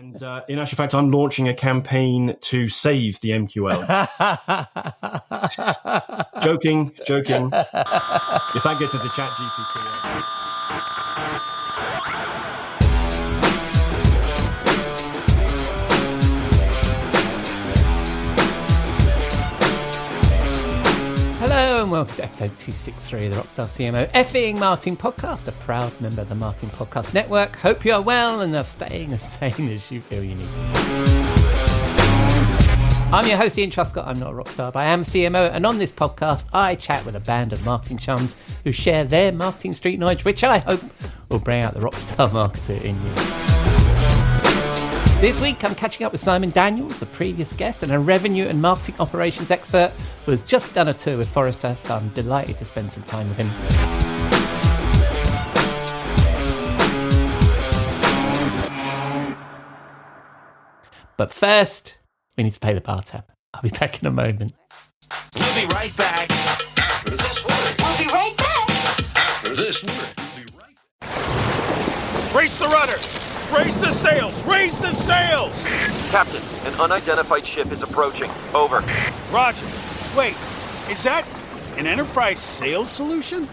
And in actual fact, I'm launching a campaign to save the MQL. Joking. If that gets into ChatGPT. Hello and welcome to episode 263 of the Rockstar CMO effing marketing podcast, a proud member of the Marketing Podcast Network. Hope you are well and are staying as sane as you feel you need. I'm your host, Ian Truscott. I'm not a rockstar, but I am CMO, and on this podcast, I chat with a band of marketing chums who share their marketing street knowledge, which I hope will bring out the rockstar marketer in you. This week, I'm catching up with Simon Daniels, the previous guest, and a revenue and marketing operations expert who has just done a tour with Forrester, so I'm delighted to spend some time with him. But first, we need to pay the bar tab. I'll be back in a moment. We'll be right back after this word. We'll be right back After this word. We'll be right back. Raise the rudder! Raise the sails! Raise the sails! Captain, an unidentified ship is approaching. Over. Roger. Wait, is that an enterprise sales solution?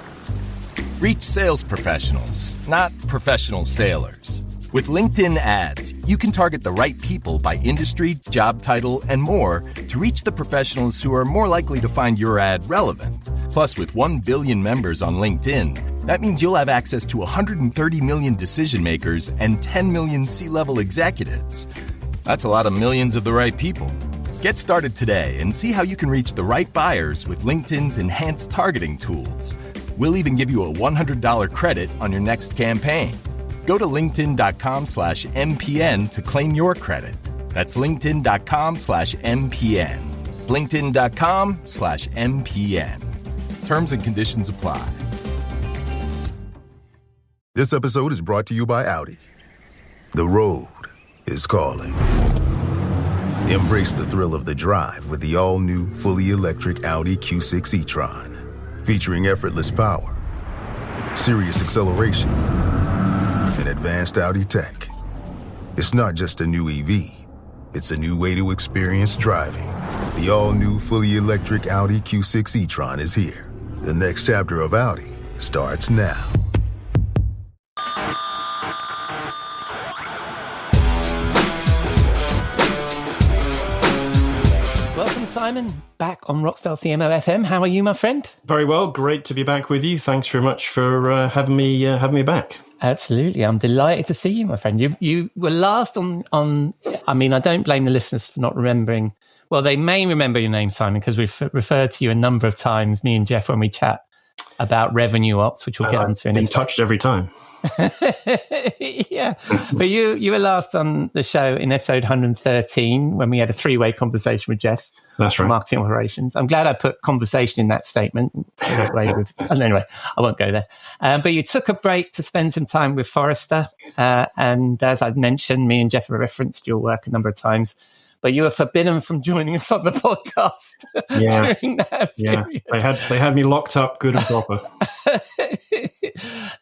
Reach sales professionals, not professional sailors. With LinkedIn ads, you can target the right people by industry, job title, and more to reach the professionals who are more likely to find your ad relevant. Plus, with 1 billion members on LinkedIn, that means you'll have access to 130 million decision makers and 10 million C-level executives. That's a lot of millions of the right people. Get started today and see how you can reach the right buyers with LinkedIn's enhanced targeting tools. We'll even give you a $100 credit on your next campaign. Go to linkedin.com/MPN to claim your credit. That's linkedin.com/MPN. linkedin.com/MPN. Terms and conditions apply. This episode is brought to you by Audi. The road is calling. Embrace the thrill of the drive with the all-new, fully electric Audi Q6 e-tron. Featuring effortless power, serious acceleration, and advanced Audi tech. It's not just a new EV. It's a new way to experience driving. The all-new, fully electric Audi Q6 e-tron is here. The next chapter of Audi starts now. Welcome, Simon, back on Rockstar CMO FM. How are you, my friend? Very well. Great to be back with you. Thanks very much for having me back. Absolutely. I'm delighted to see you, my friend. You were last on. I mean, I don't blame the listeners for not remembering. Well, they may remember your name, Simon, because we've referred to you a number of times, me and Jeff, when we chat about revenue ops, which we'll get onto in a second. Touched every time. Yeah. But you were last on the show in episode 113 when we had a three-way conversation with Jeff. That's right. Marketing operations. I'm glad I put conversation in that statement. Anyway, I won't go there. But you took a break to spend some time with Forrester. And as I've mentioned, me and Jeff have referenced your work a number of times. But you were forbidden from joining us on the podcast during that period. Yeah, they had me locked up good and proper.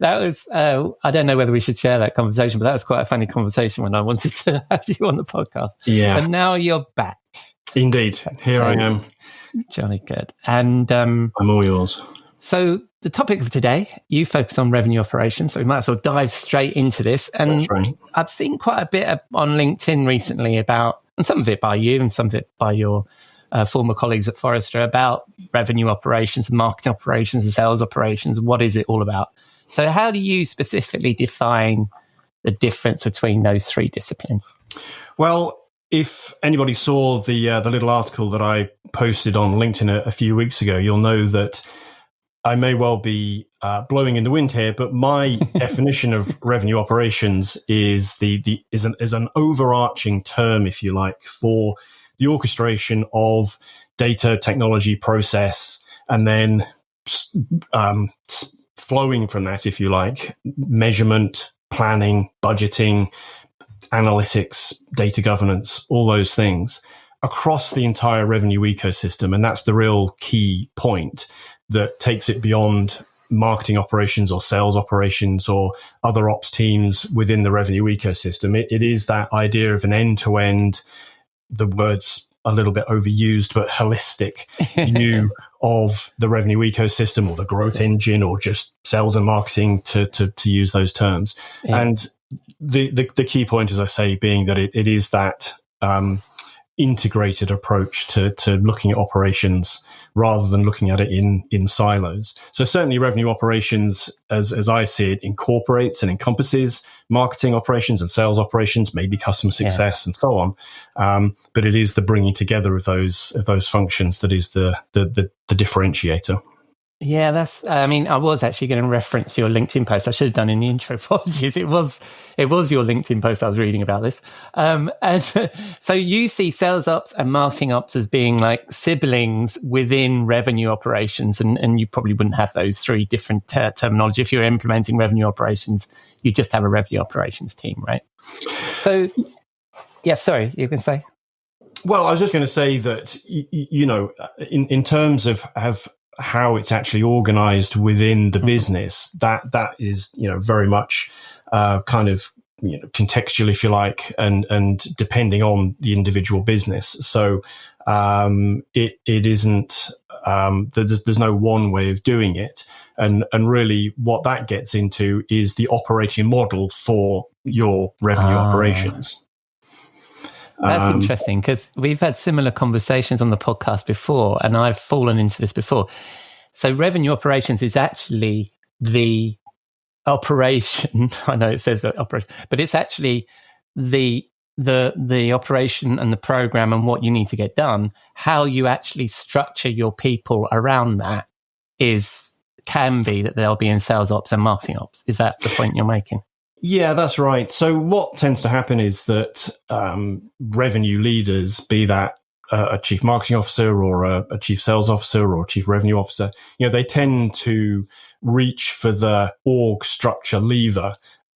That was, I don't know whether we should share that conversation, but that was quite a funny conversation when I wanted to have you on the podcast. Yeah. And now you're back. Indeed. Here I am. Jolly good. And I'm all yours. So the topic of today, you focus on revenue operations, so we might as well dive straight into this. And That's right. I've seen quite a bit on LinkedIn recently about, and some of it by you and some of it by your former colleagues at Forrester, about revenue operations and marketing operations and sales operations. What is it all about? So how do you specifically define the difference between those three disciplines? Well, if anybody saw the little article that I posted on LinkedIn a few weeks ago, you'll know that I may well be blowing in the wind here, but my definition of revenue operations is an overarching term, if you like, for the orchestration of data, technology, process, and then flowing from that, if you like, measurement, planning, budgeting, analytics, data governance, all those things across the entire revenue ecosystem. And that's the real key point that takes it beyond marketing operations or sales operations or other ops teams within the revenue ecosystem. It is that idea of an end-to-end, the word's a little bit overused, but holistic view of the revenue ecosystem or the growth engine or just sales and marketing to use those terms. Yeah. And the key point, as I say, being that it is that integrated approach to looking at operations rather than looking at it in silos. So certainly revenue operations, as I see it, incorporates and encompasses marketing operations and sales operations, maybe customer success and so on. But it is the bringing together of those functions that is the differentiator. Yeah, I was actually going to reference your LinkedIn post. I should have done in the intro. Apologies. It was your LinkedIn post I was reading about this. And so you see sales ops and marketing ops as being like siblings within revenue operations. And you probably wouldn't have those three different terminology. If you're implementing revenue operations, you just have a revenue operations team, right? So, yeah, sorry, you can say? Well, I was just going to say that, in terms of how it's actually organized within the business, that is, very much kind of, contextual, if you like, and depending on the individual business. So it isn't, there's no one way of doing it. And really what that gets into is the operating model for your revenue operations. That's interesting, because we've had similar conversations on the podcast before, and I've fallen into this before. So revenue operations is actually the operation. I know it says operation, but it's actually the operation and the program and what you need to get done. How you actually structure your people around that can be that they'll be in sales ops and marketing ops. Is that the point you're making? Yeah, that's right. So what tends to happen is that revenue leaders, be that a chief marketing officer or a chief sales officer or a chief revenue officer, they tend to reach for the org structure lever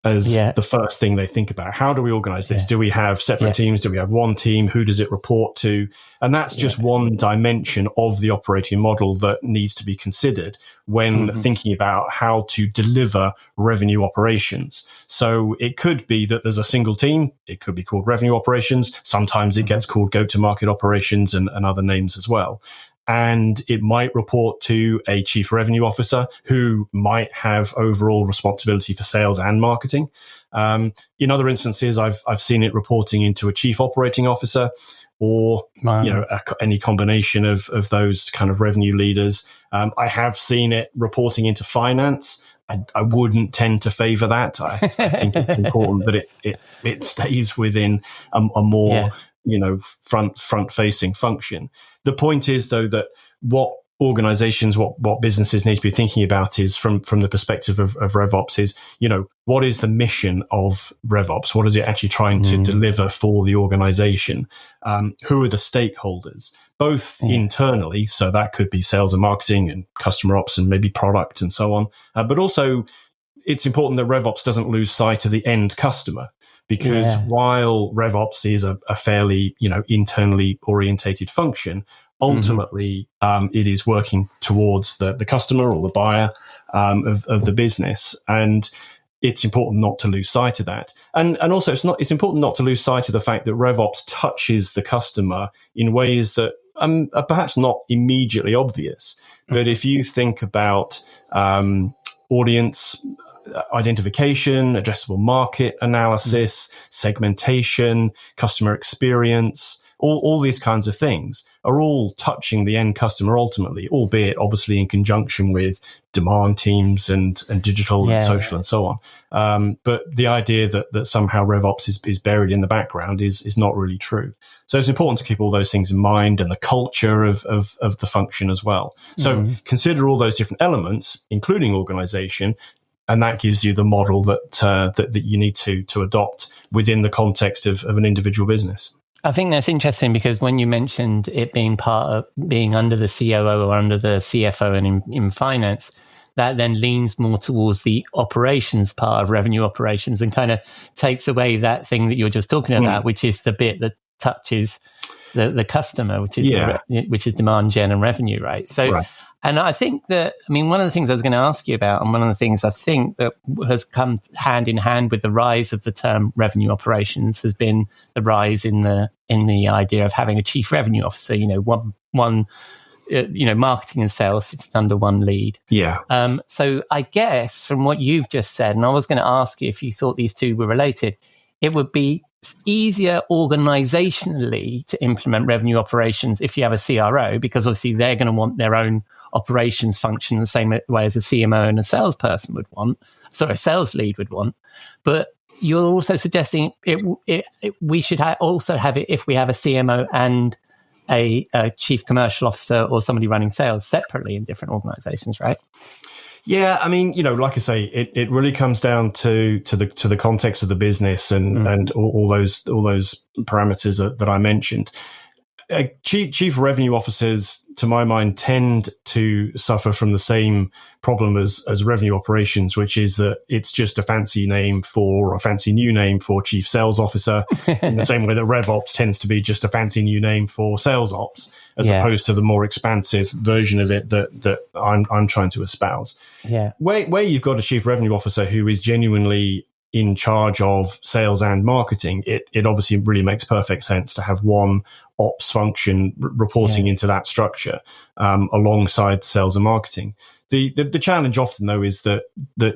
as the first thing they think about. How do we organize this? Do we have separate teams? Do we have one team? Who does it report to? And that's just one dimension of the operating model that needs to be considered when thinking about how to deliver revenue operations. So it could be that there's a single team. It could be called revenue operations. Sometimes it gets called go-to-market operations and other names as well. And it might report to a chief revenue officer who might have overall responsibility for sales and marketing. In other instances, I've seen it reporting into a chief operating officer or any combination of those kind of revenue leaders. I have seen it reporting into finance. I wouldn't tend to favor that. I think it's important that it stays within a more front-facing function. The point is, though, that what organizations, what businesses need to be thinking about is from the perspective of RevOps is, what is the mission of RevOps? What is it actually trying to deliver for the organization? Who are the stakeholders, both internally? So that could be sales and marketing and customer ops and maybe product and so on. But also it's important that RevOps doesn't lose sight of the end customer. Because while RevOps is a fairly, internally orientated function, ultimately it is working towards the customer or the buyer of the business, and it's important not to lose sight of that. And also it's important not to lose sight of the fact that RevOps touches the customer in ways that are perhaps not immediately obvious. But if you think about audience identification, addressable market analysis, segmentation, customer experience, all these kinds of things are all touching the end customer ultimately, albeit obviously in conjunction with demand teams and digital and social and so on. But the idea that somehow RevOps is buried in the background is not really true. So it's important to keep all those things in mind and the culture of the function as well. So consider all those different elements, including organization, and that gives you the model that you need to adopt within the context of an individual business. I think that's interesting because when you mentioned it being part of being under the COO or under the CFO and in finance, that then leans more towards the operations part of revenue operations and kind of takes away that thing that you're just talking about, which is the bit that touches the customer, which is which is demand gen and revenue, right? So And I think that, I mean, one of the things I was going to ask you about, and one of the things I think that has come hand in hand with the rise of the term revenue operations, has been the rise in the idea of having a chief revenue officer. One marketing and sales sitting under one lead. Yeah. So I guess from what you've just said, and I was going to ask you if you thought these two were related, it would be easier organizationally to implement revenue operations if you have a CRO, because obviously they're going to want their own operations function the same way as a CMO and a salesperson would want, a sales lead would want. But you're also suggesting we should also have it if we have a CMO and a chief commercial officer or somebody running sales separately in different organizations, right? Yeah, I mean, like I say, it really comes down to the context of the business and all those parameters that I mentioned. Chief revenue officers, to my mind, tend to suffer from the same problem as revenue operations, which is that it's just a fancy new name for chief sales officer, in the same way that RevOps tends to be just a fancy new name for sales ops, as opposed to the more expansive version of it that I'm trying to espouse. Yeah, where you've got a chief revenue officer who is genuinely in charge of sales and marketing, it obviously really makes perfect sense to have one ops function reporting into that structure alongside sales and marketing. The challenge often, though, is that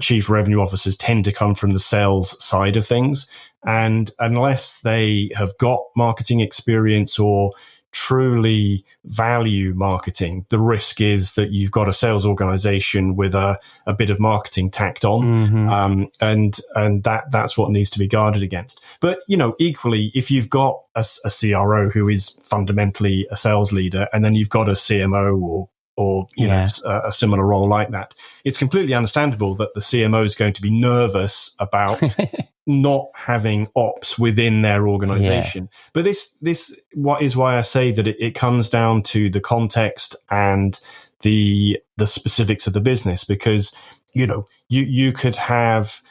chief revenue officers tend to come from the sales side of things. And unless they have got marketing experience or truly value marketing, the risk is that you've got a sales organization with a bit of marketing tacked on, and that's what needs to be guarded against. But equally, if you've got a CRO who is fundamentally a sales leader, and then you've got a CMO or a similar role like that, it's completely understandable that the CMO is going to be nervous about not having ops within their organization. But this is why I say that it comes down to the context and the specifics of the business, because you could have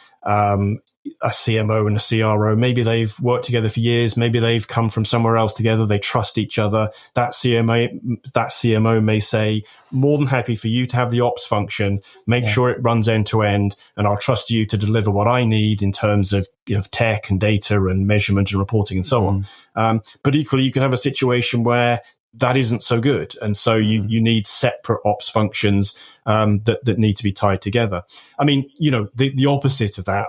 a CMO and a CRO. Maybe they've worked together for years. Maybe they've come from somewhere else together. They trust each other. That CMO may say, more than happy for you to have the ops function. Make sure it runs end to end, and I'll trust you to deliver what I need in terms of tech and data and measurement and reporting and so on. But equally, you can have a situation where that isn't so good, and so you need separate ops functions that need to be tied together. I mean, the opposite of that.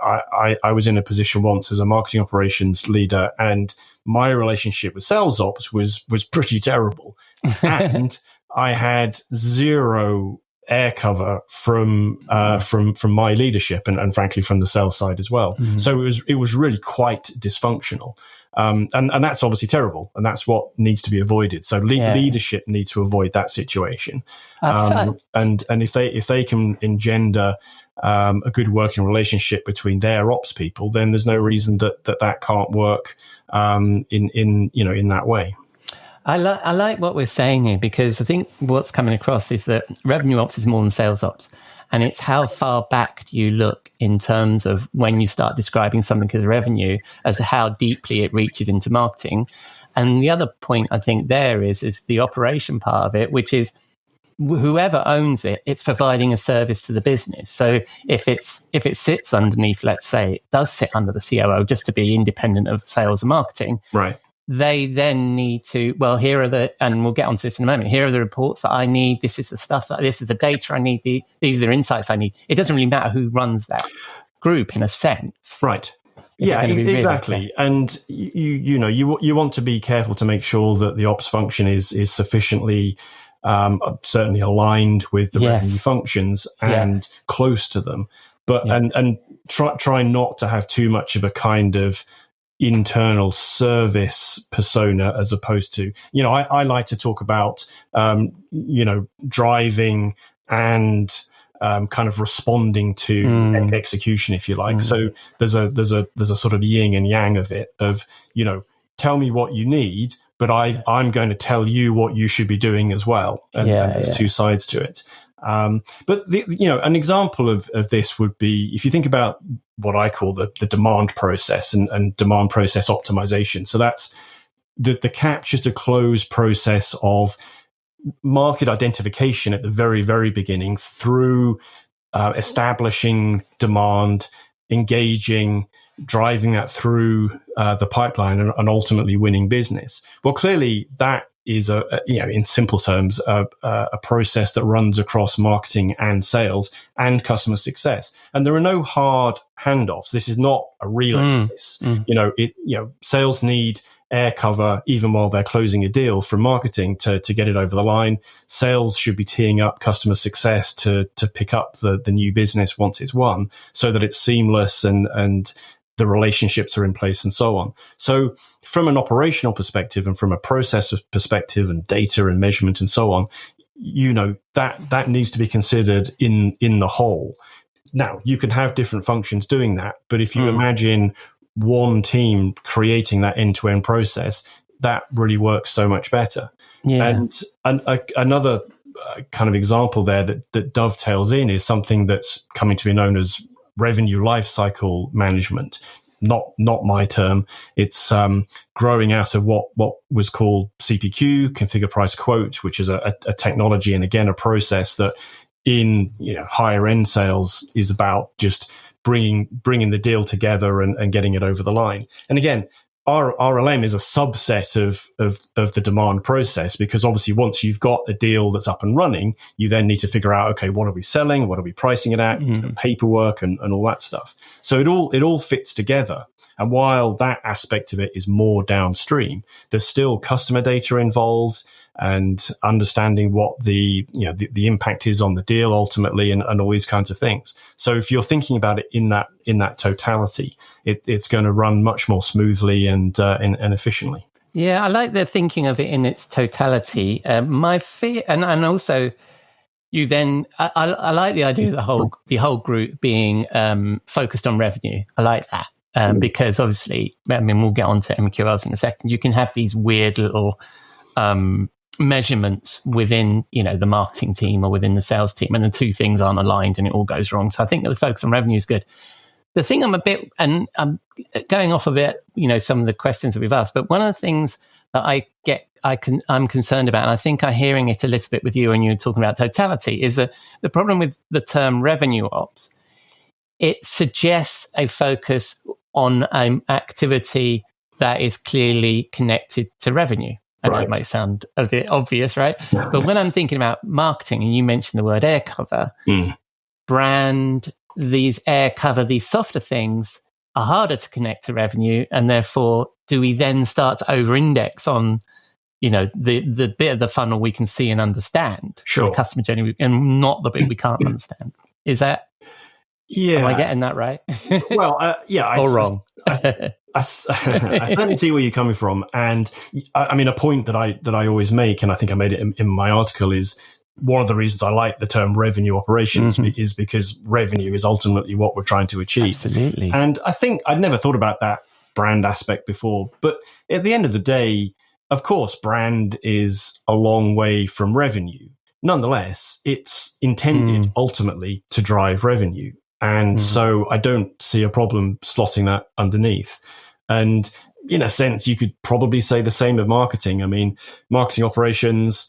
I was in a position once as a marketing operations leader, and my relationship with sales ops was pretty terrible, and I had zero air cover from my leadership and frankly from the sales side as well. So it was really quite dysfunctional. And that's obviously terrible, and that's what needs to be avoided. So leadership needs to avoid that situation. And if they can engender a good working relationship between their ops people, then there's no reason that can't work in that way. I like what we're saying here, because I think what's coming across is that revenue ops is more than sales ops. And it's how far back do you look in terms of when you start describing something as revenue, as to how deeply it reaches into marketing. And the other point I think there is the operation part of it, which is whoever owns it, it's providing a service to the business. So if it sits underneath, let's say it does sit under the COO just to be independent of sales and marketing, right? They then need to, here are and we'll get onto this in a moment, here are the reports that I need, this is the stuff, this is the data I need, these are the insights I need. It doesn't really matter who runs that group in a sense. Right. Yeah, exactly. Really, and you want to be careful to make sure that the ops function is sufficiently certainly aligned with the revenue functions and close to them. But and try not to have too much of a kind of internal service persona, as opposed to, I like to talk about, driving and kind of responding to execution, if you like. So there's a sort of yin and yang of it, of, tell me what you need, but I'm going to tell you what you should be doing as well. And there's two sides to it. But an example of this would be, if you think about what I call the demand process and demand process optimization. So that's the capture to close process of market identification at the very, very beginning through establishing demand, engaging, driving that through the pipeline, and ultimately winning business. Well, clearly that is in simple terms, a process that runs across marketing and sales and customer success. And there are no hard handoffs. This is not a relay race. Sales need air cover even while they're closing a deal from marketing to get it over the line. Sales should be teeing up customer success to pick up the new business once it's won, so that it's seamless and the relationships are in place and so on. So from an operational perspective and from a process perspective and data and measurement and so on, that needs to be considered in the whole. Now, you can have different functions doing that, but if you imagine one team creating that end-to-end process, that really works so much better. Yeah. And another kind of example there that dovetails in is something that's coming to be known as revenue lifecycle management. Not my term. It's growing out of what was called CPQ, configure price quote, which is a technology and again a process that in higher end sales is about just bringing the deal together and getting it over the line. And again, RLM is a subset of the demand process, because obviously once you've got a deal that's up and running, you then need to figure out, okay, what are we selling? What are we pricing it at? Paperwork and all that stuff. So it all fits together. And while that aspect of it is more downstream, there's still customer data involved and understanding what the impact is on the deal ultimately and all these kinds of things. So if you're thinking about it in that totality, it's going to run much more smoothly and efficiently. Yeah, I like the thinking of it in its totality. My fear, and also you then, I like the idea of the whole group being focused on revenue. I like that. Because obviously, we'll get on to MQLs in a second. You can have these weird little measurements within, the marketing team or within the sales team, and the two things aren't aligned and it all goes wrong. So I think that the focus on revenue is good. The thing I'm going off a bit, some of the questions that we've asked, but one of the things that I'm concerned about, and I think I'm hearing it a little bit with you when you're talking about totality, is that the problem with the term revenue ops, it suggests a focus on an activity that is clearly connected to revenue. I know it might sound a bit obvious, right? But when I'm thinking about marketing, and you mentioned the word air cover, brand, these air cover, these softer things are harder to connect to revenue. And therefore, do we then start to over-index on, the bit of the funnel we can see and understand? Sure. The customer journey, and not the bit we can't understand. Is that... Yeah. Am I getting that right? Well, yeah. Or wrong? I certainly see where you're coming from. And I mean, a point that I always make, and I think I made it in my article, is one of the reasons I like the term revenue operations is because revenue is ultimately what we're trying to achieve. Absolutely. And I think I'd never thought about that brand aspect before. But at the end of the day, of course, brand is a long way from revenue. Nonetheless, it's intended ultimately to drive revenue. And so I don't see a problem slotting that underneath. And in a sense, you could probably say the same of marketing. I mean, marketing operations,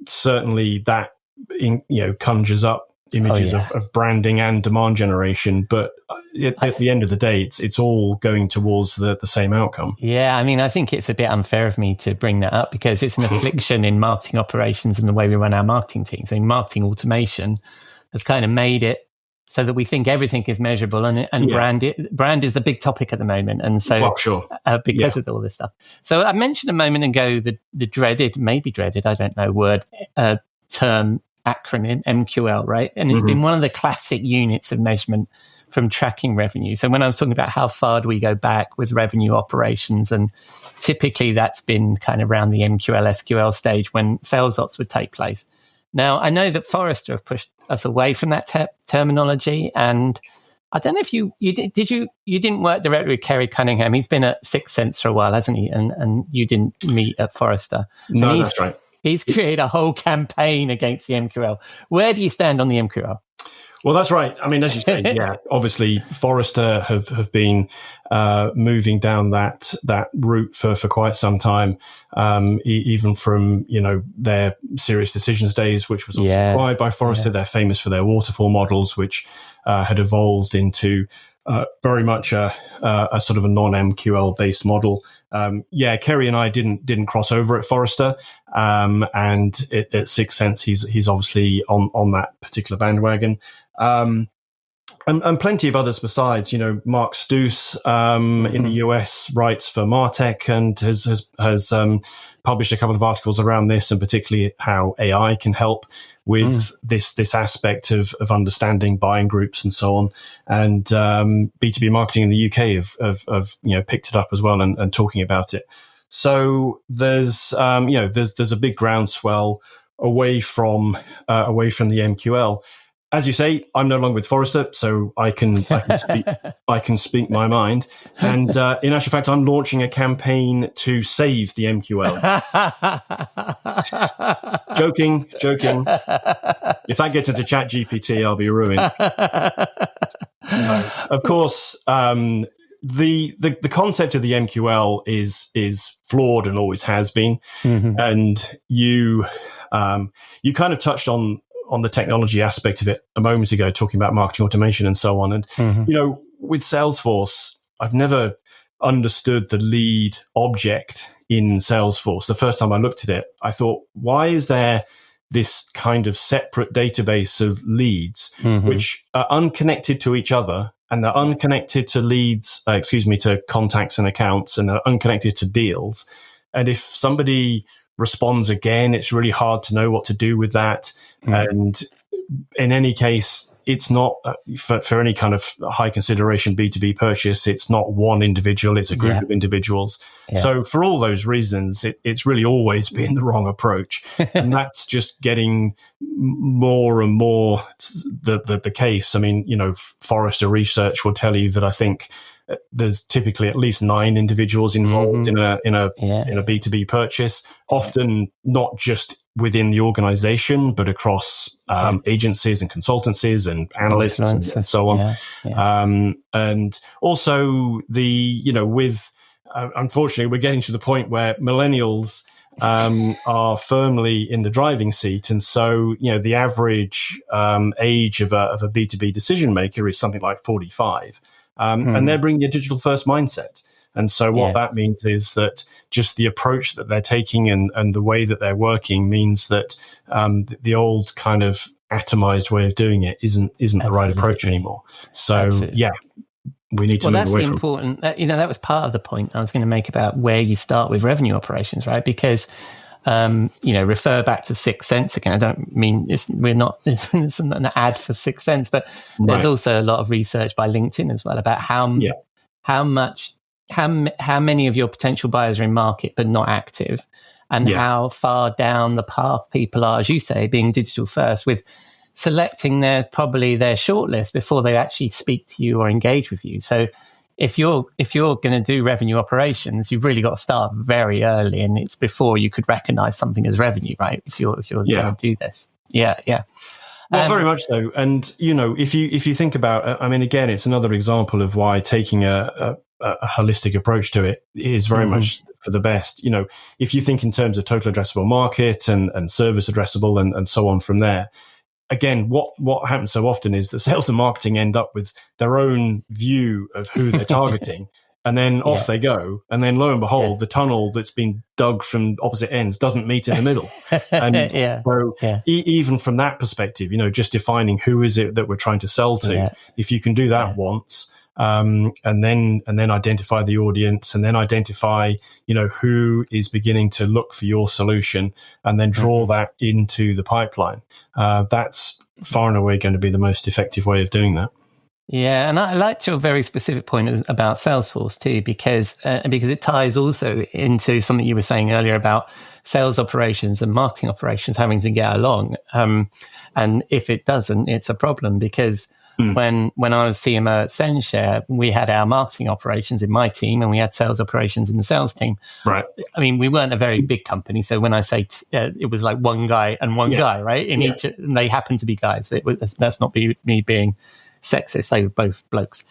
certainly that, conjures up images of branding and demand generation. But at the end of the day, it's all going towards the same outcome. Yeah, I mean, I think it's a bit unfair of me to bring that up because it's an affliction in marketing operations and the way we run our marketing teams. I mean, marketing automation has kind of made it so that we think everything is measurable, and brand is the big topic at the moment. And so because of all this stuff. So I mentioned a moment ago the dreaded, maybe dreaded, I don't know, word, term, acronym, MQL, right? And it's been one of the classic units of measurement from tracking revenue. So when I was talking about how far do we go back with revenue operations, and typically that's been kind of around the MQL, SQL stage when sales ops would take place. Now, I know that Forrester have pushed us away from that terminology, and I don't know if you didn't work directly with Kerry Cunningham. He's been at Sixth Sense for a while, hasn't he? And you didn't meet at Forrester. No, that's right. He's created a whole campaign against the MQL. Where do you stand on the MQL? Well, that's right. I mean, as you say, yeah, obviously Forrester have been moving down that route for quite some time, even from, their Serious Decisions days, which was also acquired by Forrester. They're famous for their waterfall models, which had evolved into very much a sort of a non-MQL based model. Kerry and I didn't cross over at Forrester, and at 6 Sense, he's obviously on that particular bandwagon. And plenty of others besides. Mark Stoos in the US writes for Martech and has published a couple of articles around this, and particularly how AI can help with this aspect of understanding buying groups and so on. And B2B marketing in the UK have picked it up as well and talking about it. So there's a big groundswell away from the MQL. As you say, I'm no longer with Forrester, so I can speak my mind. And in actual fact, I'm launching a campaign to save the MQL. Joking. If that gets into ChatGPT, I'll be ruined. Of course, the concept of the MQL is flawed and always has been. And you kind of touched on the technology aspect of it a moment ago, talking about marketing automation and so on. And, with Salesforce, I've never understood the lead object in Salesforce. The first time I looked at it, I thought, why is there this kind of separate database of leads, which are unconnected to each other, and they're unconnected to leads, to contacts and accounts, and they're unconnected to deals. And if somebody responds again, it's really hard to know what to do with that. And in any case, it's not for any kind of high consideration B2B purchase. It's not one individual, it's a group of individuals. So for all those reasons, it's really always been the wrong approach. And that's just getting more and more the case. I mean, Forrester research will tell you that I think there's typically at least 9 individuals involved in a B2B purchase, often not just within the organization, but across agencies and consultancies and analysts and so on. And also unfortunately, we're getting to the point where millennials are firmly in the driving seat. And so, the average age of a B2B decision maker is something like 45. And they're bringing a digital first mindset. And so what that means is that just the approach that they're taking and the way that they're working means that the old kind of atomized way of doing it isn't the right approach anymore. So, we need to move away from. Well, that's the important, that was part of the point I was going to make about where you start with revenue operations, right? Because refer back to 6 Sense again. I don't mean it's not an ad for 6 Sense, but there's also a lot of research by LinkedIn as well about how many of your potential buyers are in market but not active, and how far down the path people are, as you say, being digital first, with selecting their shortlist before they actually speak to you or engage with you. So if you're going to do revenue operations, you've really got to start very early, and it's before you could recognize something as revenue, right? If you're going to do this, Well, very much so. And if you think about, I mean, again, it's another example of why taking a holistic approach to it is very much for the best. If you think in terms of total addressable market and service addressable and so on from there. Again, what happens so often is that sales and marketing end up with their own view of who they're targeting, and then off they go. And then lo and behold, the tunnel that's been dug from opposite ends doesn't meet in the middle. And even from that perspective, just defining who is it that we're trying to sell to, if you can do that once, and then identify the audience, and then identify, who is beginning to look for your solution, and then draw that into the pipeline. That's far and away going to be the most effective way of doing that. Yeah, and I liked your very specific point about Salesforce too, because it ties also into something you were saying earlier about sales operations and marketing operations having to get along. And if it doesn't, it's a problem, because when I was CMO at SendShare, we had our marketing operations in my team and we had sales operations in the sales team. Right. I mean, we weren't a very big company. So when I say it was like one guy and one guy, right? In each, and they happened to be guys. That's not me being sexist. They were both blokes.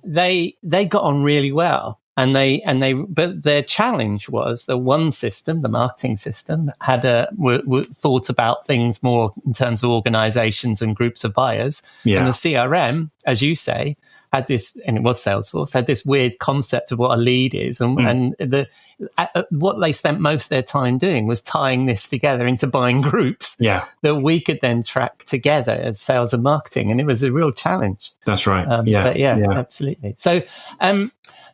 They got on really well. But their challenge was the one system, the marketing system, had thought about things more in terms of organizations and groups of buyers. Yeah. And the CRM, as you say, had this, and it was Salesforce, had this weird concept of what a lead is. And what they spent most of their time doing was tying this together into buying groups that we could then track together as sales and marketing. And it was a real challenge. That's right. But absolutely.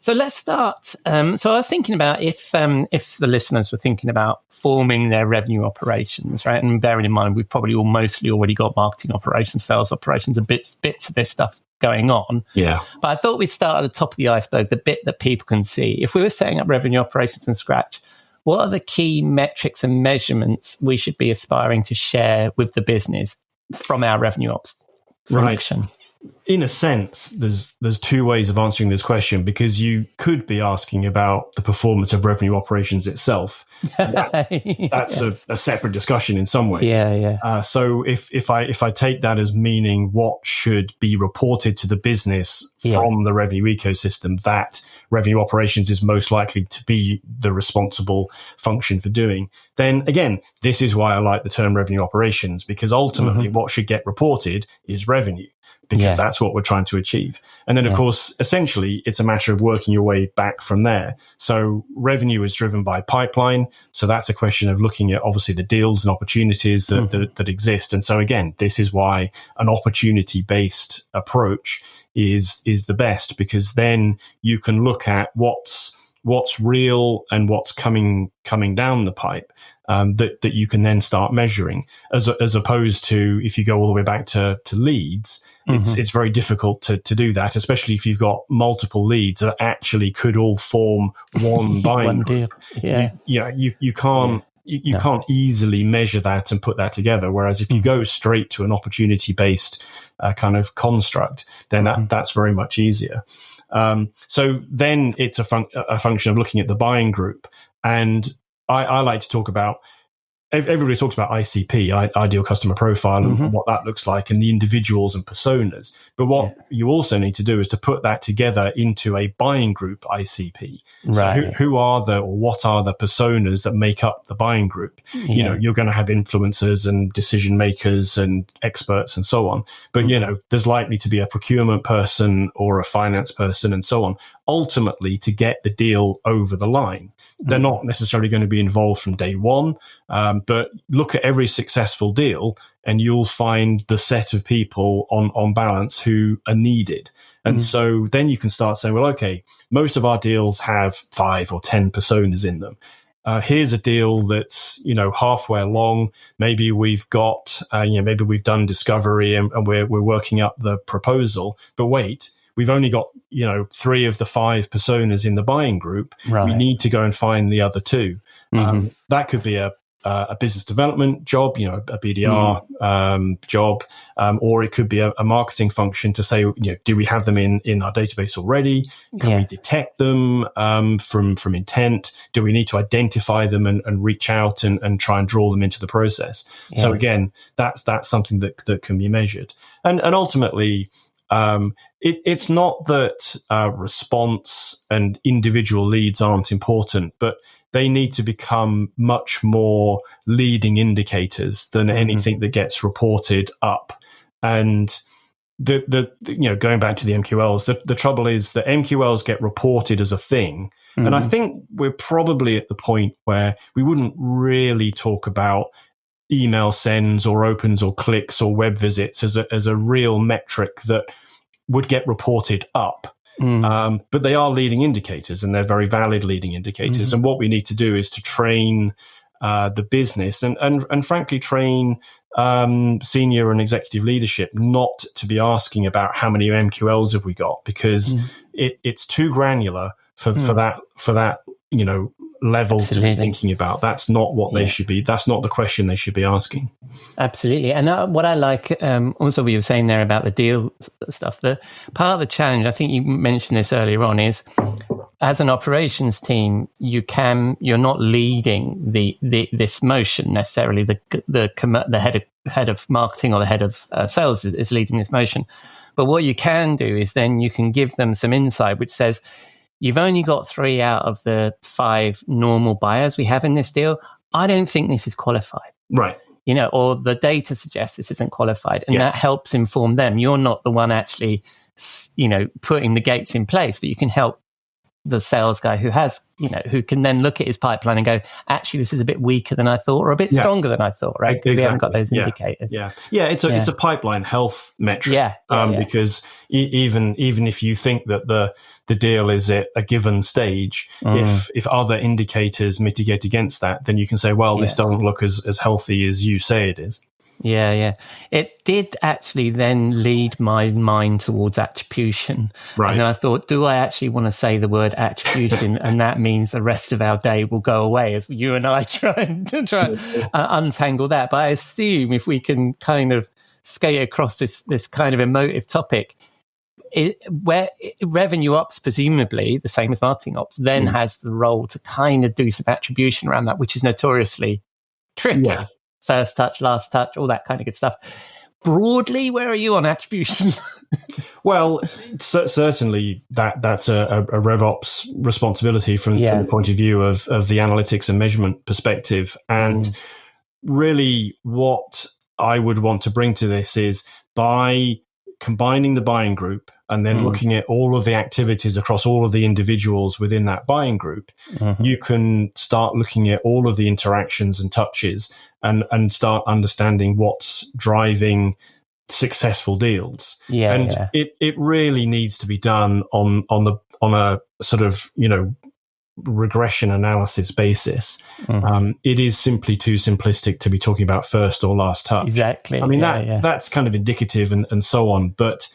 So let's start. So I was thinking about if the listeners were thinking about forming their revenue operations, right? And bearing in mind, we've probably mostly already got marketing operations, sales operations, and bits of this stuff going on. Yeah. But I thought we'd start at the top of the iceberg, the bit that people can see. If we were setting up revenue operations from scratch, what are the key metrics and measurements we should be aspiring to share with the business from our revenue ops function? Right. In a sense, there's two ways of answering this question, because you could be asking about the performance of revenue operations itself. That's a separate discussion in some ways. So if I take that as meaning what should be reported to the business from the revenue ecosystem, that revenue operations is most likely to be the responsible function for doing, then again, this is why I like the term revenue operations, because ultimately what should get reported is revenue, because that's what we're trying to achieve. And then, of course, essentially, it's a matter of working your way back from there. So revenue is driven by pipeline. So that's a question of looking at, obviously, the deals and opportunities that exist. And so, again, this is why an opportunity-based approach is the best, because then you can look at what's real and what's coming down the pipe, that you can then start measuring, as opposed to if you go all the way back to leads. It's very difficult to do that, especially if you've got multiple leads that actually could all form one buying group. You can't easily measure that and put that together. Whereas if you go straight to an opportunity-based kind of construct, then that's very much easier. So then it's a function of looking at the buying group. And I like to talk about, everybody talks about ICP, ideal customer profile, and what that looks like, and the individuals and personas. But what you also need to do is to put that together into a buying group ICP. So who are what are the personas that make up the buying group? You know, you're going to have influencers and decision makers and experts and so on. But, there's likely to be a procurement person or a finance person and so on, ultimately to get the deal over the line. They're not necessarily going to be involved from day one, but look at every successful deal and you'll find the set of people on balance who are needed. And so then you can start saying, well, okay, most of our deals have 5 or 10 personas in them. Here's a deal that's, halfway along. Maybe we've got, maybe we've done discovery and we're working up the proposal, but wait, we've only got, 3 of the 5 personas in the buying group. We need to go and find the other 2. That could be a business development job, a BDR job, or it could be a marketing function to say, do we have them in our database already? Can we detect them from intent? Do we need to identify them and reach out and try and draw them into the process? So again, that's something that can be measured. And ultimately, it's not that response and individual leads aren't important, but they need to become much more leading indicators than anything that gets reported up. And the going back to the MQLs, the trouble is that MQLs get reported as a thing. And I think we're probably at the point where we wouldn't really talk about email sends or opens or clicks or web visits as a real metric that would get reported up. But they are leading indicators, and they're very valid leading indicators. And what we need to do is to train the business and frankly train senior and executive leadership not to be asking about how many MQLs have we got, because it's too granular for that level to Absolutely. be thinking about. That's not what they Yeah. should be. That's not the question they should be asking. Absolutely. And what I like, also what you were saying there about the deal stuff, the part of the challenge, I think you mentioned this earlier on, is as an operations team, you're not leading this motion necessarily. The head of marketing or the head of sales is leading this motion. But what you can do is then you can give them some insight, which says, you've only got 3 out of the 5 normal buyers we have in this deal. I don't think this is qualified. Right. Or the data suggests this isn't qualified. And that helps inform them. You're not the one actually, putting the gates in place, but you can help the sales guy who can then look at his pipeline and go, actually, this is a bit weaker than I thought, or a bit stronger than I thought, right? Because we haven't got those indicators. It's a pipeline health metric. Because even if you think that the deal is at a given stage, if other indicators mitigate against that, then you can say, well, this doesn't look as healthy as you say it is. Yeah. It did actually then lead my mind towards attribution. Right. And I thought, do I actually want to say the word attribution? And that means the rest of our day will go away as you and I try and untangle that. But I assume if we can kind of skate across this kind of emotive topic, where revenue ops, presumably the same as marketing ops, then has the role to kind of do some attribution around that, which is notoriously tricky. Yeah. First touch, last touch, all that kind of good stuff. Broadly, where are you on attribution? Well, certainly that's a RevOps responsibility from the point of view of the analytics and measurement perspective. And really what I would want to bring to this is, by combining the buying group and then looking at all of the activities across all of the individuals within that buying group, you can start looking at all of the interactions and touches and start understanding what's driving successful deals. It really needs to be done on a sort of, regression analysis basis. It is simply too simplistic to be talking about first or last touch. Exactly. I mean, that's kind of indicative and so on. But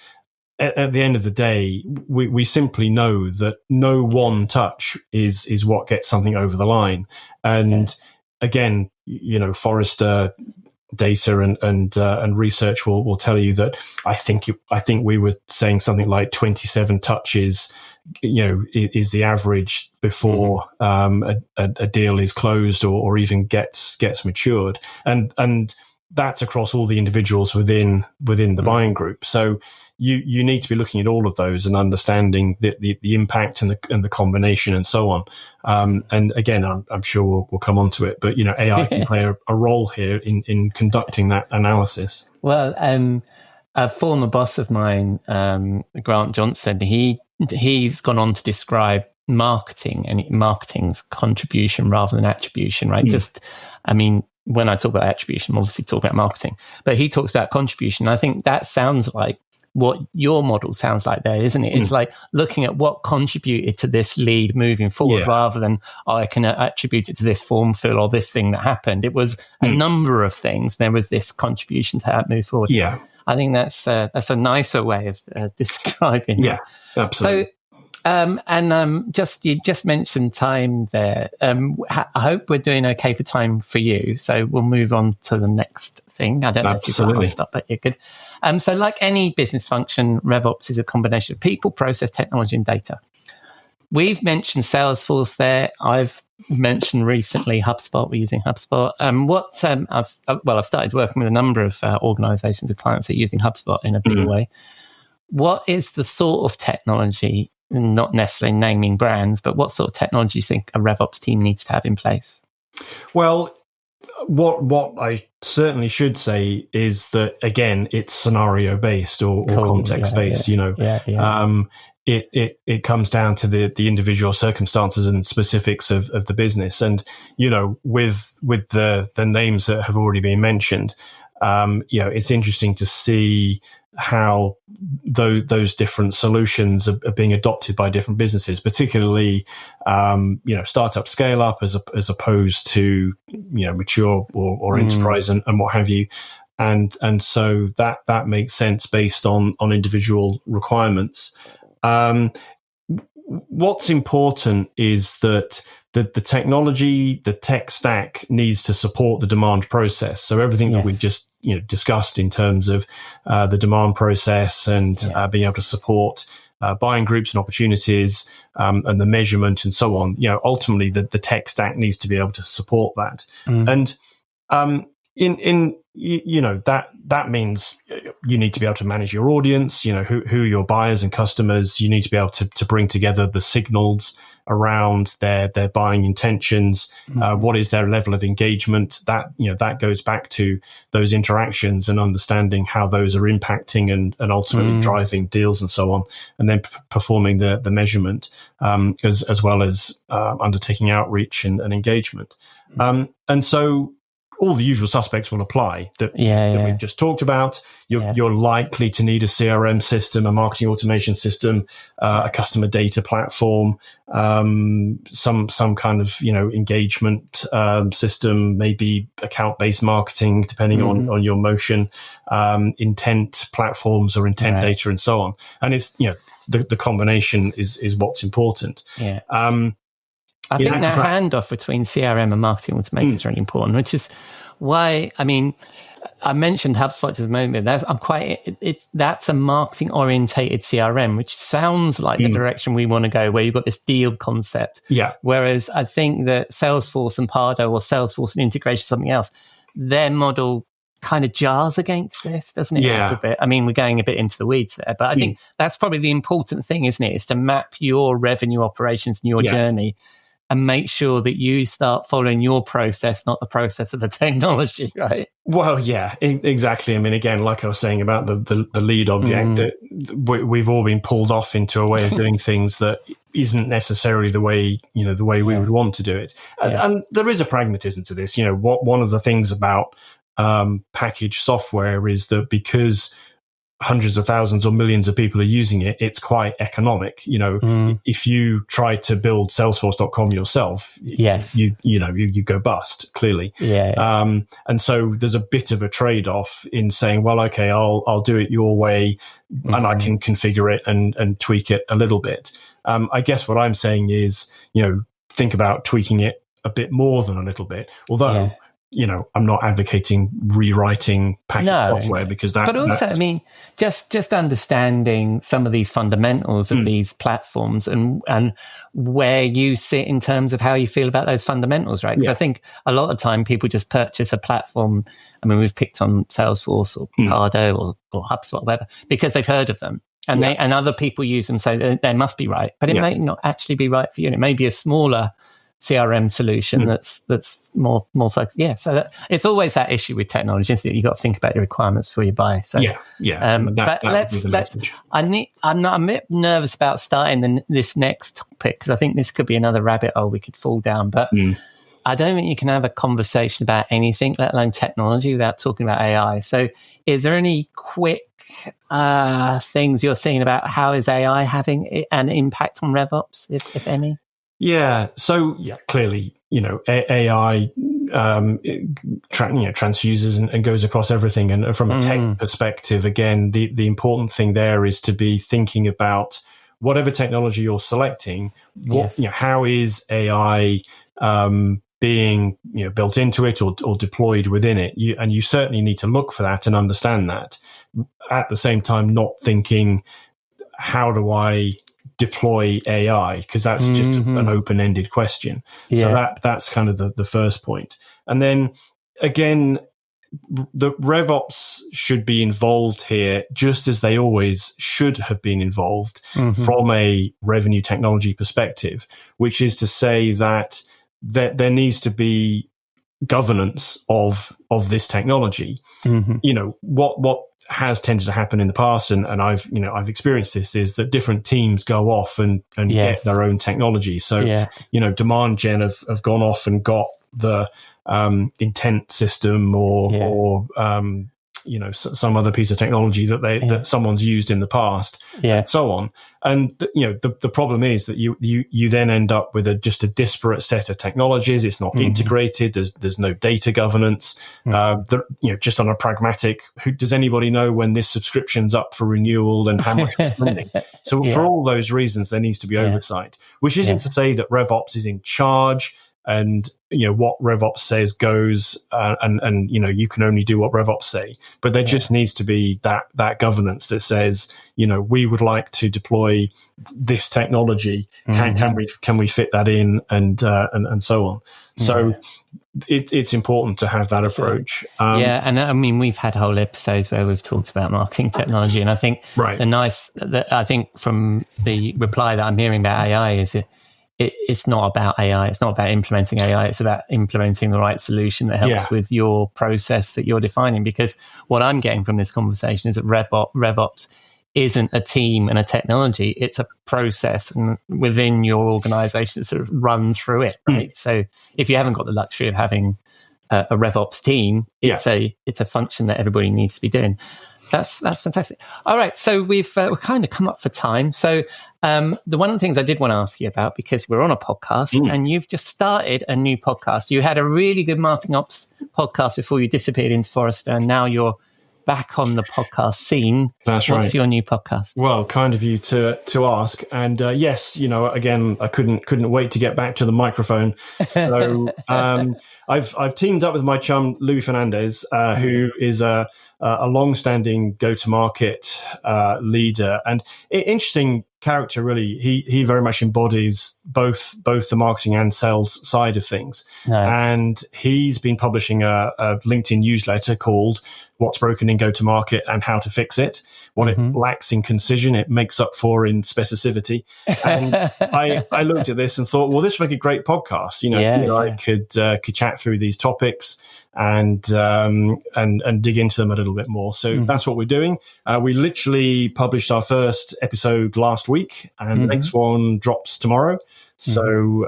at the end of the day, we simply know that no one touch is what gets something over the line. And again, Forrester data and research will tell you that I think we were saying something like 27 touches is the average before a deal is closed or even gets matured, and that's across all the individuals within the buying group. So you need to be looking at all of those and understanding the impact and the combination and so on. And again, I'm sure we'll come on to it, but AI can play a role here in conducting that analysis. Well, a former boss of mine, Grant Johnson, he's gone on to describe marketing and marketing's contribution rather than attribution, right? When I talk about attribution, I'm obviously talking about marketing, but he talks about contribution. I think that sounds like what your model sounds like there, isn't it? It's like looking at what contributed to this lead moving forward rather than, I can attribute it to this form fill or this thing that happened. It was a number of things. There was this contribution to how it moved forward. Yeah. I think that's a nicer way of describing it. Yeah, absolutely. So, you just mentioned time there. I hope we're doing okay for time for you. So we'll move on to the next thing. I don't know if you've got to stop, but you're good. So like any business function, RevOps is a combination of people, process, technology, and data. We've mentioned Salesforce there. I've mentioned recently HubSpot. We're using HubSpot. I've started working with a number of organizations and clients that are using HubSpot in a bigger way. What is the sort of technology, not necessarily naming brands, but what sort of technology you think a RevOps team needs to have in place? Well, what I certainly should say is that, again, it's scenario based or context based. It comes down to the individual circumstances and specifics of the business, and with the names that have already been mentioned, it's interesting to see how those different solutions are being adopted by different businesses, particularly startup, scale up, as opposed to mature or enterprise and what have you, and so that makes sense based on individual requirements. what's important is that the technology, the tech stack needs to support the demand process. So everything that we've just discussed in terms of the demand process and being able to support buying groups and opportunities and the measurement and so on. Ultimately, the tech stack needs to be able to support that. And that means you need to be able to manage your audience, who are your buyers and customers. You need to be able to bring together the signals around their buying intentions. What is their level of engagement? That goes back to those interactions and understanding how those are impacting and ultimately driving deals and so on, and then performing the measurement as well as undertaking outreach and engagement. And so all the usual suspects will apply that we've just talked about. You're likely to need a CRM system, a marketing automation system, a customer data platform, some kind of engagement system, maybe account-based marketing, depending on your motion, intent platforms or intent data, and so on. And it's the combination is what's important. I think that handoff between CRM and marketing automation is really important, which is why, I mentioned HubSpot just a moment. That's a marketing orientated CRM, which sounds like the direction we want to go, where you've got this deal concept. Yeah. Whereas I think that Salesforce and Pardo, or Salesforce and integration, something else, their model kind of jars against this, doesn't it? A little bit. We're going a bit into the weeds there, but I think that's probably the important thing, isn't it? Is to map your revenue operations and your journey, and make sure that you start following your process, not the process of the technology, right? Well, yeah, exactly. Again, like I was saying about the lead object, that we've all been pulled off into a way of doing things that isn't necessarily the way we would want to do it. And there is a pragmatism to this. One of the things about packaged software is that because hundreds of thousands or millions of people are using it, it's quite economic. If you try to build Salesforce.com yourself, you go bust, clearly. And so there's a bit of a trade-off in saying, well, okay, I'll do it your way, and I can configure it and tweak it a little bit. I guess what I'm saying is, think about tweaking it a bit more than a little bit, although I'm not advocating rewriting packaged software because that. But also, just understanding some of these fundamentals of these platforms and where you sit in terms of how you feel about those fundamentals, right? Because I think a lot of the time people just purchase a platform. We've picked on Salesforce or Pardo or HubSpot, or whatever, because they've heard of them. And and other people use them, so they must be right. But it may not actually be right for you. And it may be a smaller CRM solution that's more focused. So it's always that issue with technology, isn't it? You've got to think about your requirements before you buy. So but let's. I'm a bit nervous about starting this next topic, because I think this could be another rabbit hole we could fall down. But I don't think you can have a conversation about anything, let alone technology, without talking about AI. So is there any quick things you're seeing about how is AI having an impact on RevOps, if any? Yeah. So clearly, AI transfuses and goes across everything. And from a tech perspective, again, the important thing there is to be thinking about whatever technology you're selecting. How is AI being built into it or deployed within it? You certainly need to look for that and understand that. At the same time, not thinking, how do I deploy AI, because that's just an open-ended question. So that's kind of the first point. And then again, the RevOps should be involved here, just as they always should have been involved from a revenue technology perspective, which is to say that there needs to be governance of this technology. What has tended to happen in the past, and I've experienced this, is that different teams go off and get their own technology. So demand gen have gone off and got the intent system or some other piece of technology that someone's used in the past, and so on. And the problem is that you then end up with just a disparate set of technologies. It's not integrated. There's no data governance. Just on a pragmatic, does anybody know when this subscription's up for renewal and how much it's spending? So for all those reasons, there needs to be oversight. Which isn't to say that RevOps is in charge. And what RevOps says goes, and you can only do what RevOps say. But there just needs to be that governance that says, we would like to deploy this technology. Can we fit that in, and so on. So it's important to have that approach. And I mean, we've had whole episodes where we've talked about marketing technology, and I think I think from the reply that I'm hearing about AI is it's not about AI. It's not about implementing AI. It's about implementing the right solution that helps with your process that you're defining. Because what I'm getting from this conversation is that RevOps isn't a team and a technology. It's a process, and within your organization that sort of run through it, right? So if you haven't got the luxury of having a RevOps team, it's a function that everybody needs to be doing. That's fantastic. All right, so we've kind of come up for time. So one of the things I did want to ask you about, because we're on a podcast and you've just started a new podcast. You had a really good marketing ops podcast before you disappeared into Forrester, and now you're back on the podcast scene. That's right. What's your new podcast? Well, kind of you to ask. And yes, again, I couldn't wait to get back to the microphone. So I've teamed up with my chum Louis Fernandez, who is a long-standing go-to-market leader, and interesting character. Really, he very much embodies both the marketing and sales side of things. Nice. And he's been publishing a LinkedIn newsletter called "What's Broken in Go-to-Market and How to Fix It." What it lacks in concision, it makes up for in specificity. And I looked at this and thought, well, this would make a great podcast. I could chat through these topics and dig into them a little bit more. So that's what we're doing. We literally published our first episode last week, and the next one drops tomorrow. So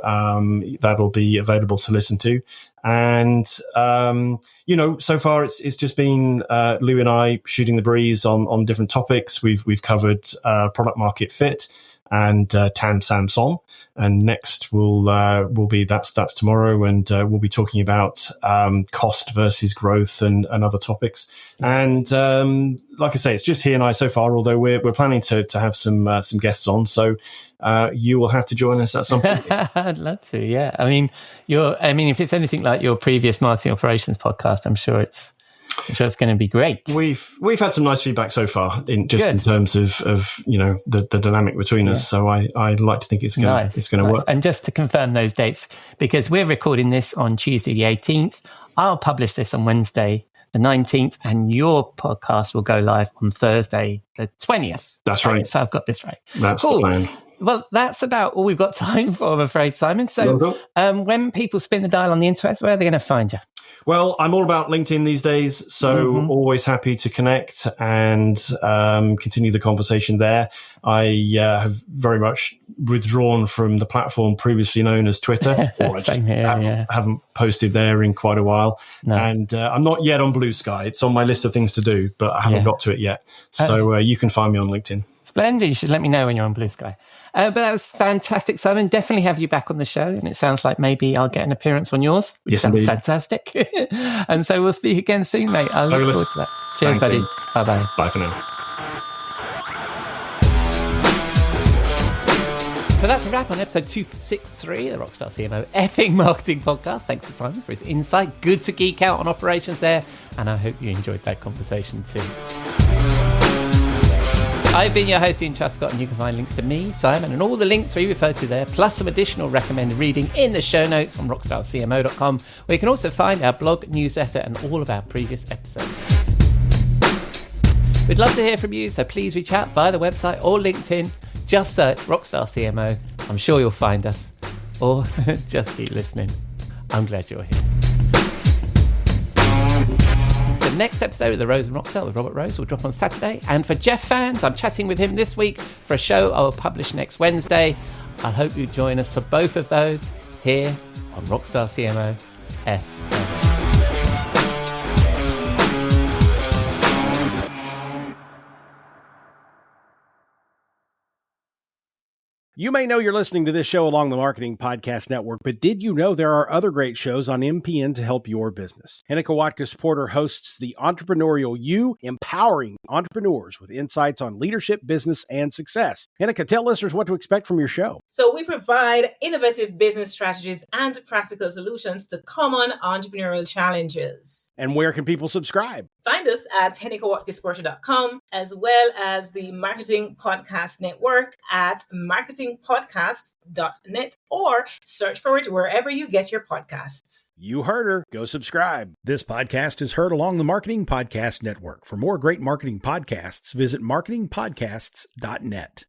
that'll be available to listen to. And so far it's just been Lou and I shooting the breeze on different topics. We've covered product market fit and Tan Samson, and next will be that's tomorrow, and we'll be talking about cost versus growth and other topics. And like I say, it's just he and I so far, although we're planning to have some guests on. So you will have to join us at some point. I'd love to. Yeah, I mean, if it's anything like your previous marketing operations podcast, I'm sure it's going to be great. We've had some nice feedback so far in terms of the dynamic between us. So I like to think it's going to work. And just to confirm those dates, because we're recording this on Tuesday the 18th, I'll publish this on Wednesday the 19th, and your podcast will go live on Thursday the 20th. That's right. So I've got this right. That's the plan. Well, that's about all we've got time for, I'm afraid, Simon. So when people spin the dial on the internet, where are they going to find you? Well, I'm all about LinkedIn these days, so always happy to connect and continue the conversation there. I have very much withdrawn from the platform previously known as Twitter. Or I haven't posted there in quite a while. No. And I'm not yet on Blue Sky. It's on my list of things to do, but I haven't got to it yet. So you can find me on LinkedIn. Splendid. You should let me know when you're on Blue Sky. But that was fantastic, Simon. Definitely have you back on the show. And it sounds like maybe I'll get an appearance on yours, which sounds indeed. Fantastic. And so we'll speak again soon, mate. I look forward to that. Cheers, buddy. Bye-bye. Bye for now. So that's a wrap on episode 263 of the Rockstar CMO effing marketing podcast. Thanks to Simon for his insight. Good to geek out on operations there. And I hope you enjoyed that conversation too. I've been your host, Ian Truscott, and you can find links to me, Simon, and all the links we referred to there, plus some additional recommended reading in the show notes on rockstarcmo.com, where you can also find our blog, newsletter, and all of our previous episodes. We'd love to hear from you, so please reach out via the website or LinkedIn. Just search Rockstar CMO. I'm sure you'll find us. Or just keep listening. I'm glad you're here. The next episode of The Rose and Rockstar with Robert Rose will drop on Saturday. And for Jeff fans, I'm chatting with him this week for a show I will publish next Wednesday. I hope you join us for both of those here on Rockstar CMO FM. You may know you're listening to this show along the Marketing Podcast Network, but did you know there are other great shows on MPN to help your business? Hennika Watkis-Porter hosts The Entrepreneurial You, empowering entrepreneurs with insights on leadership, business, and success. Hennika, tell listeners what to expect from your show. So we provide innovative business strategies and practical solutions to common entrepreneurial challenges. And where can people subscribe? Find us at hennikawatkisporter.com, as well as the Marketing Podcast Network at marketingpodcasts.net, or search for it wherever you get your podcasts. You heard her. Go subscribe. This podcast is heard along the Marketing Podcast Network. For more great marketing podcasts, visit marketingpodcasts.net.